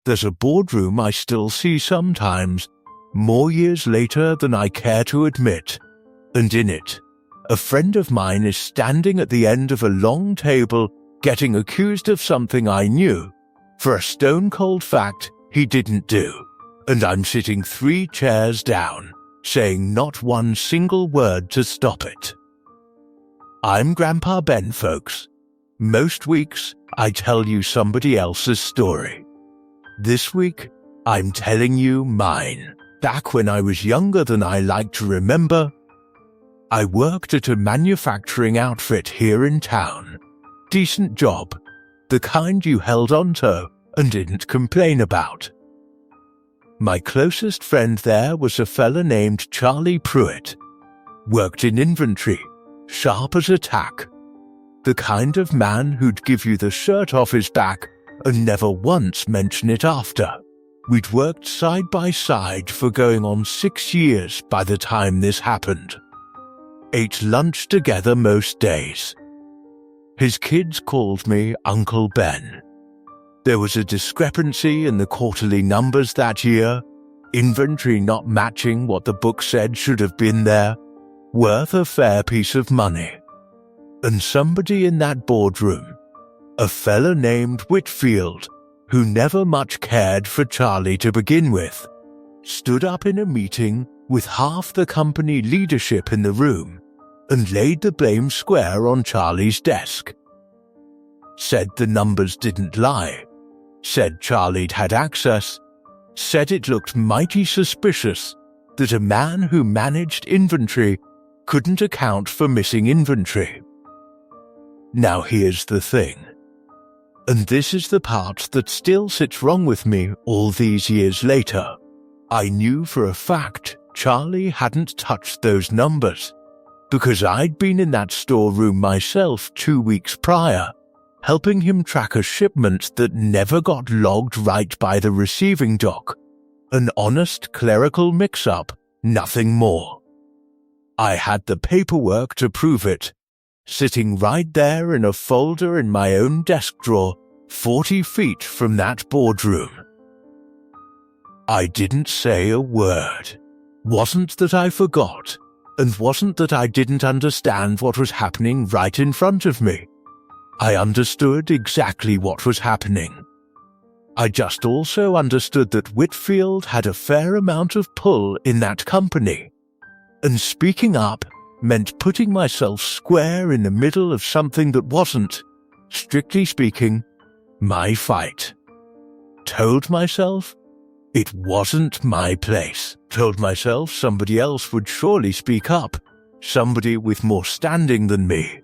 There's a boardroom I still see sometimes, more years later than I care to admit, and in it, a friend of mine is standing at the end of a long table getting accused of something I knew, for a stone-cold fact he didn't do, and I'm sitting 3 chairs down, saying not one single word to stop it. I'm Grandpa Ben, folks. Most weeks, I tell you somebody else's story. This week, I'm telling you mine. Back when I was younger than I like to remember, I worked at a manufacturing outfit here in town. Decent job, the kind you held on to and didn't complain about. My closest friend there was a fella named Charlie Pruitt. Worked in inventory, sharp as a tack. The kind of man who'd give you the shirt off his back and never once mention it after. We'd worked side by side for going on 6 years by the time this happened. Ate lunch together most days. His kids called me Uncle Ben. There was a discrepancy in the quarterly numbers that year, inventory not matching what the book said should have been there, worth a fair piece of money. And somebody in that boardroom, a fella named Whitfield, who never much cared for Charlie to begin with, stood up in a meeting with half the company leadership in the room and laid the blame square on Charlie's desk. Said the numbers didn't lie, said Charlie'd had access, said it looked mighty suspicious that a man who managed inventory couldn't account for missing inventory. Now here's the thing. And this is the part that still sits wrong with me all these years later. I knew for a fact Charlie hadn't touched those numbers, because I'd been in that storeroom myself 2 weeks prior, helping him track a shipment that never got logged right by the receiving dock. An honest clerical mix-up, nothing more. I had the paperwork to prove it, sitting right there in a folder in my own desk drawer, 40 feet from that boardroom. I didn't say a word. Wasn't that I forgot, and wasn't that I didn't understand what was happening right in front of me. I understood exactly what was happening. I just also understood that Whitfield had a fair amount of pull in that company, and speaking up meant putting myself square in the middle of something that wasn't, strictly speaking, my fight. Told myself it wasn't my place. Told myself somebody else would surely speak up, somebody with more standing than me.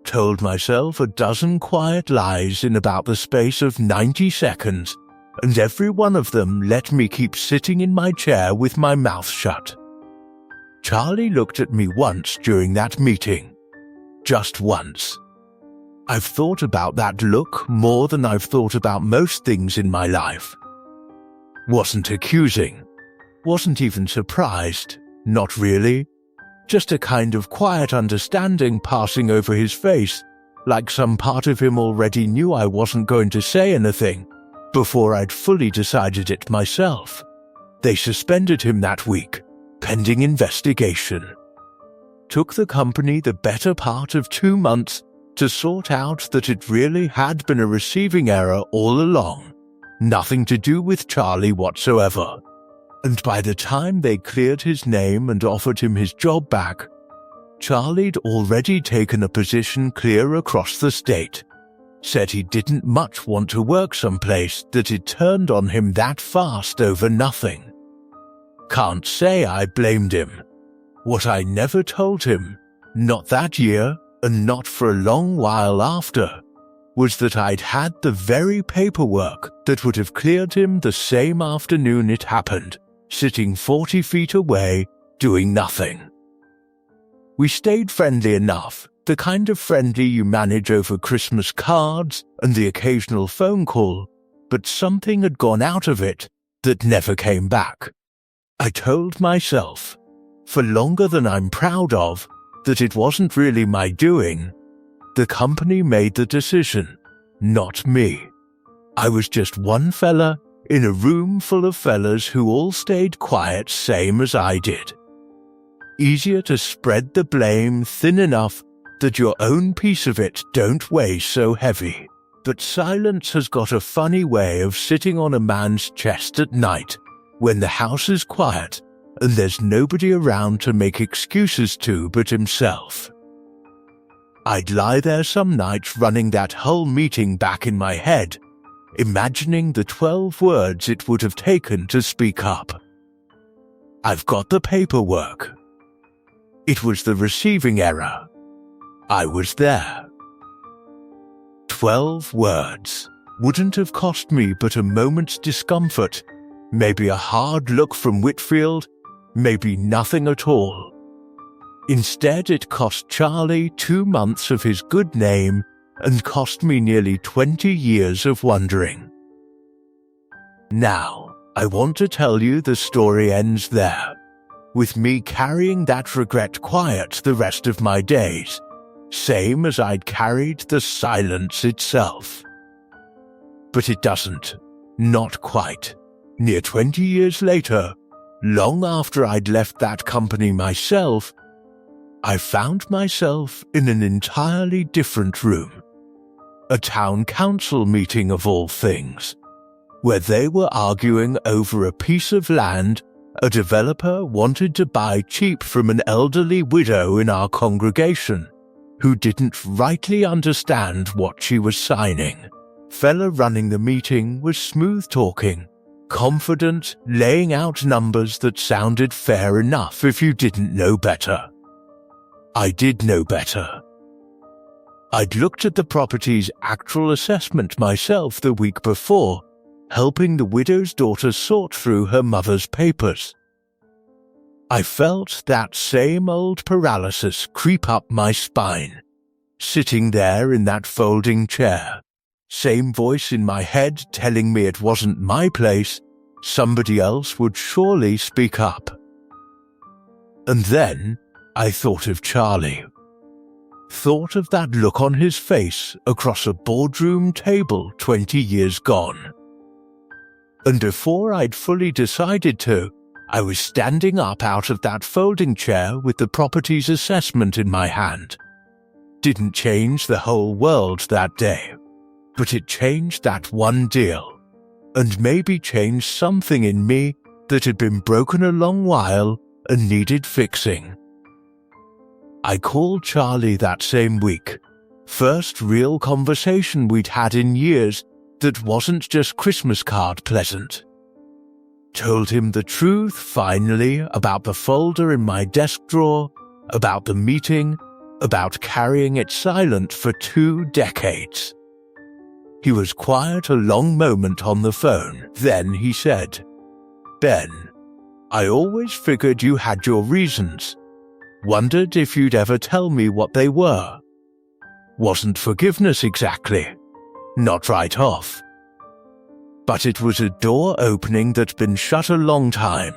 Told myself a dozen quiet lies in about the space of 90 seconds, and every one of them let me keep sitting in my chair with my mouth shut. Charlie looked at me once during that meeting. Just once. I've thought about that look more than I've thought about most things in my life. Wasn't accusing. Wasn't even surprised. Not really. Just a kind of quiet understanding passing over his face, like some part of him already knew I wasn't going to say anything before I'd fully decided it myself. They suspended him that week, pending investigation. Took the company the better part of 2 months to sort out that it really had been a receiving error all along, nothing to do with Charlie whatsoever. And by the time they cleared his name and offered him his job back, Charlie'd already taken a position clear across the state. Said he didn't much want to work someplace that had turned on him that fast over nothing. Can't say I blamed him. What I never told him, not that year and not for a long while after, was that I'd had the very paperwork that would have cleared him the same afternoon it happened, sitting 40 feet away, doing nothing. We stayed friendly enough, the kind of friendly you manage over Christmas cards and the occasional phone call, but something had gone out of it that never came back. I told myself, for longer than I'm proud of, that it wasn't really my doing. The company made the decision, not me. I was just one fella in a room full of fellas who all stayed quiet same as I did. Easier to spread the blame thin enough that your own piece of it don't weigh so heavy. But silence has got a funny way of sitting on a man's chest at night when the house is quiet and there's nobody around to make excuses to but himself. I'd lie there some nights running that whole meeting back in my head, imagining the 12 words it would have taken to speak up. I've got the paperwork. It was the receiving error. I was there. 12 words wouldn't have cost me but a moment's discomfort, maybe a hard look from Whitfield, maybe nothing at all. Instead, it cost Charlie 2 months of his good name and cost me nearly 20 years of wondering. Now, I want to tell you the story ends there, with me carrying that regret quiet the rest of my days, same as I'd carried the silence itself. But it doesn't. Not quite. Near 20 years later, long after I'd left that company myself, I found myself in an entirely different room. A town council meeting of all things, where they were arguing over a piece of land a developer wanted to buy cheap from an elderly widow in our congregation who didn't rightly understand what she was signing. Fella running the meeting was smooth-talking, confident, laying out numbers that sounded fair enough if you didn't know better. I did know better. I'd looked at the property's actual assessment myself the week before, helping the widow's daughter sort through her mother's papers. I felt that same old paralysis creep up my spine, sitting there in that folding chair, same voice in my head telling me it wasn't my place, somebody else would surely speak up. And then I thought of Charlie. Thought of that look on his face across a boardroom table 20 years gone. And before I'd fully decided to, I was standing up out of that folding chair with the property's assessment in my hand. Didn't change the whole world that day, but it changed that one deal, and maybe changed something in me that had been broken a long while and needed fixing. I called Charlie that same week, first real conversation we'd had in years that wasn't just Christmas card pleasant. Told him the truth, finally, about the folder in my desk drawer, about the meeting, about carrying it silent for 2 decades. He was quiet a long moment on the phone. Then he said, "Ben, I always figured you had your reasons. Wondered if you'd ever tell me what they were. Wasn't forgiveness exactly. Not right off. But it was a door opening that'd been shut a long time,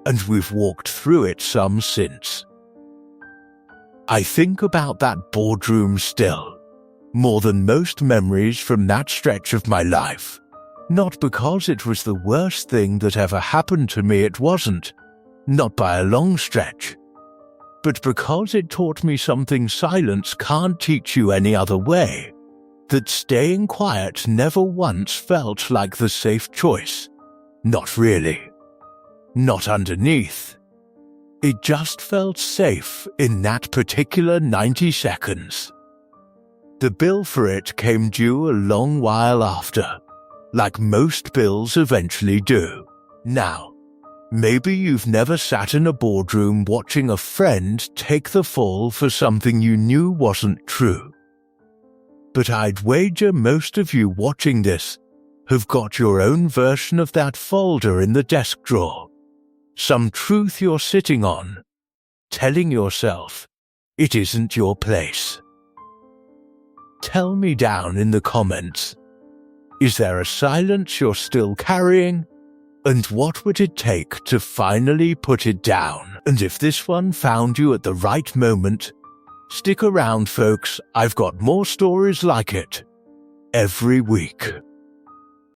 and we've walked through it some since." I think about that boardroom still, more than most memories from that stretch of my life. Not because it was the worst thing that ever happened to me, it wasn't, not by a long stretch, but because it taught me something silence can't teach you any other way. That staying quiet never once felt like the safe choice. Not really. Not underneath. It just felt safe in that particular 90 seconds. The bill for it came due a long while after, like most bills eventually do. Now, maybe you've never sat in a boardroom watching a friend take the fall for something you knew wasn't true. But I'd wager most of you watching this have got your own version of that folder in the desk drawer. Some truth you're sitting on, telling yourself it isn't your place. Tell me down in the comments. Is there a silence you're still carrying? And what would it take to finally put it down? And if this one found you at the right moment, stick around, folks. I've got more stories like it every week.